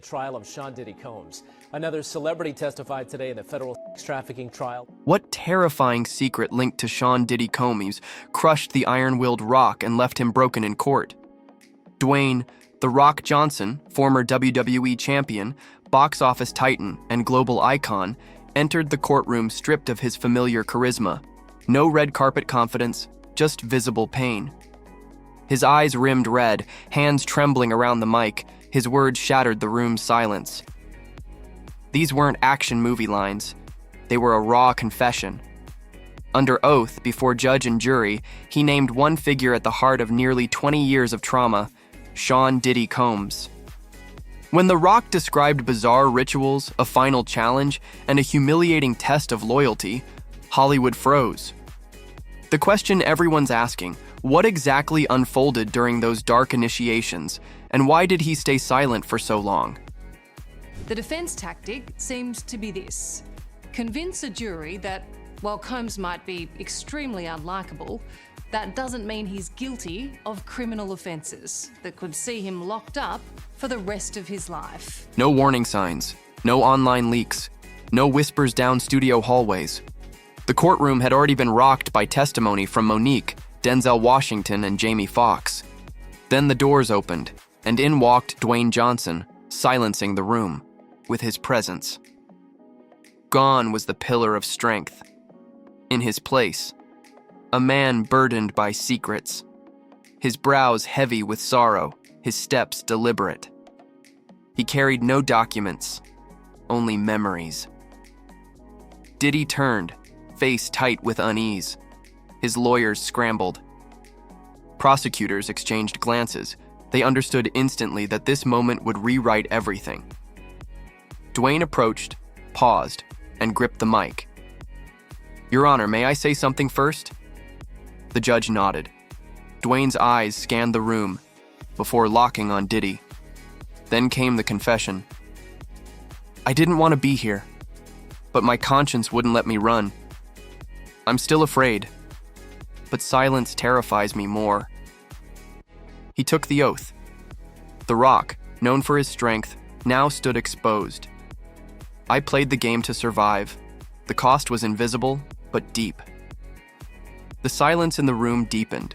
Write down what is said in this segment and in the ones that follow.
Trial of Sean Diddy Combs. Another celebrity testified today in the federal sex trafficking trial. What terrifying secret linked to Sean Diddy Combs crushed the iron-willed Rock and left him broken in court? Dwayne "The Rock" Johnson, former WWE champion, box office titan, and global icon, entered the courtroom stripped of his familiar charisma. No red carpet confidence, just visible pain. His eyes rimmed red, hands trembling around the mic, his words shattered the room's silence. These weren't action movie lines. They were a raw confession. Under oath, before judge and jury, he named one figure at the heart of nearly 20 years of trauma: Sean Diddy Combs. When The Rock described bizarre rituals, a final challenge, and a humiliating test of loyalty, Hollywood froze. The question everyone's asking: what exactly unfolded during those dark initiations, and why did he stay silent for so long? The defense tactic seemed to be this: convince a jury that, while Combs might be extremely unlikable, that doesn't mean he's guilty of criminal offences that could see him locked up for the rest of his life. No warning signs, no online leaks, no whispers down studio hallways. The courtroom had already been rocked by testimony from Monique, Denzel Washington, and Jamie Foxx. Then the doors opened, and in walked Dwayne Johnson, silencing the room with his presence. Gone was the pillar of strength. In his place, a man burdened by secrets, his brows heavy with sorrow, his steps deliberate. He carried no documents, only memories. Diddy turned, face tight with unease. His lawyers scrambled. Prosecutors exchanged glances. They understood instantly that this moment would rewrite everything. Dwayne approached, paused, and gripped the mic. "Your Honor, may I say something first?" The judge nodded. Dwayne's eyes scanned the room before locking on Diddy. Then came the confession. "I didn't want to be here, but my conscience wouldn't let me run. I'm still afraid, but silence terrifies me more." He took the oath. The Rock, known for his strength, now stood exposed. "I played the game to survive. The cost was invisible, but deep." The silence in the room deepened,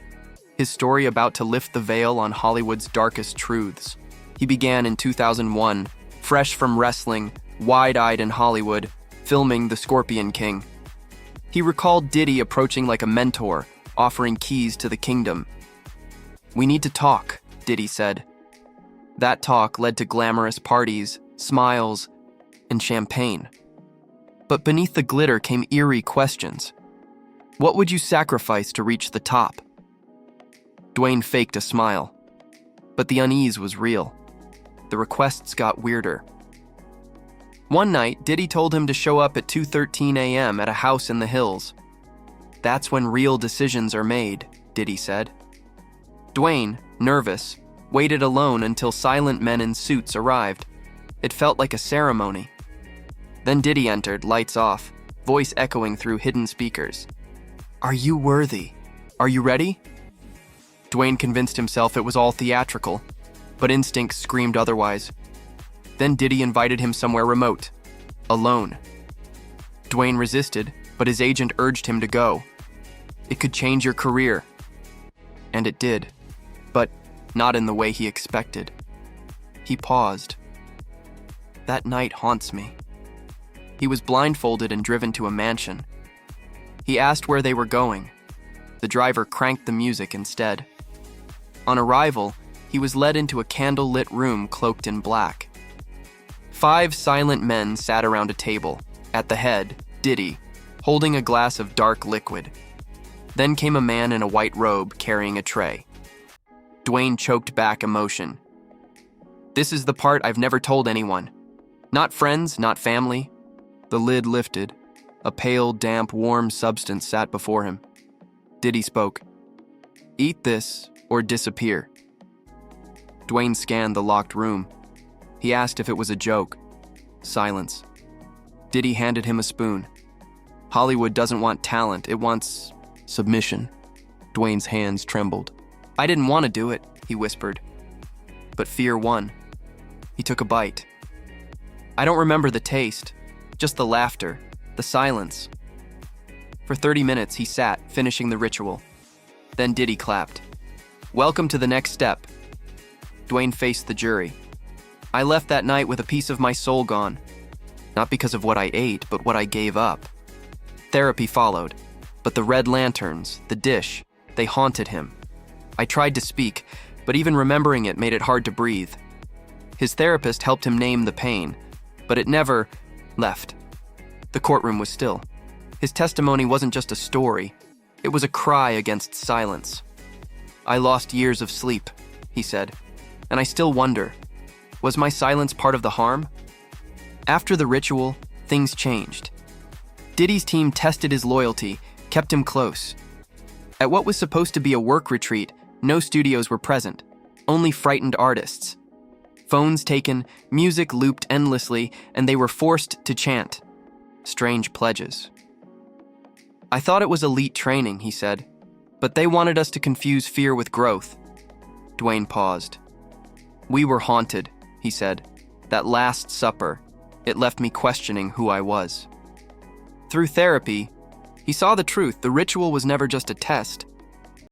his story about to lift the veil on Hollywood's darkest truths. He began in 2001, fresh from wrestling, wide-eyed in Hollywood, filming The Scorpion King. He recalled Diddy approaching like a mentor, offering keys to the kingdom. "We need to talk," Diddy said. That talk led to glamorous parties, smiles, and champagne. But beneath the glitter came eerie questions. What would you sacrifice to reach the top? Dwayne faked a smile, but the unease was real. The requests got weirder. One night, Diddy told him to show up at 2:13 a.m. at a house in the hills. "That's when real decisions are made," Diddy said. Dwayne, nervous, waited alone until silent men in suits arrived. It felt like a ceremony. Then Diddy entered, lights off, voice echoing through hidden speakers. "Are you worthy? Are you ready?" Dwayne convinced himself it was all theatrical, but instinct screamed otherwise. Then Diddy invited him somewhere remote, alone. Dwayne resisted, but his agent urged him to go. It could change your career. And it did, but not in the way he expected. He paused. That night haunts me. He was blindfolded and driven to a mansion. He asked where they were going. The driver cranked the music instead. On arrival, he was led into a candle-lit room cloaked in black. 5 silent men sat around a table. At the head, Diddy, holding a glass of dark liquid. Then came a man in a white robe carrying a tray. Dwayne choked back emotion. "This is the part I've never told anyone. Not friends, not family." The lid lifted. A pale, damp, warm substance sat before him. Diddy spoke. "Eat this or disappear." Dwayne scanned the locked room. He asked if it was a joke. Silence. Diddy handed him a spoon. "Hollywood doesn't want talent, it wants submission." Dwayne's hands trembled. "I didn't want to do it," he whispered. But fear won. He took a bite. I don't remember the taste, just the laughter, the silence. For 30 minutes, he sat, finishing the ritual. Then Diddy clapped. "Welcome to the next step." Dwayne faced the jury. "I left that night with a piece of my soul gone. Not because of what I ate, but what I gave up." Therapy followed, but the red lanterns, the dish, they haunted him. I tried to speak, but even remembering it made it hard to breathe. His therapist helped him name the pain, but it never left. The courtroom was still. His testimony wasn't just a story, it was a cry against silence. "I lost years of sleep," he said, "and I still wonder, was my silence part of the harm?" After the ritual, things changed. Diddy's team tested his loyalty, kept him close. At what was supposed to be a work retreat, no studios were present, only frightened artists. Phones taken, music looped endlessly, and they were forced to chant. Strange pledges. "I thought it was elite training," he said, "but they wanted us to confuse fear with growth." Dwayne paused. "We were haunted," he said. "That Last Supper, it left me questioning who I was." Through therapy, he saw the truth. The ritual was never just a test.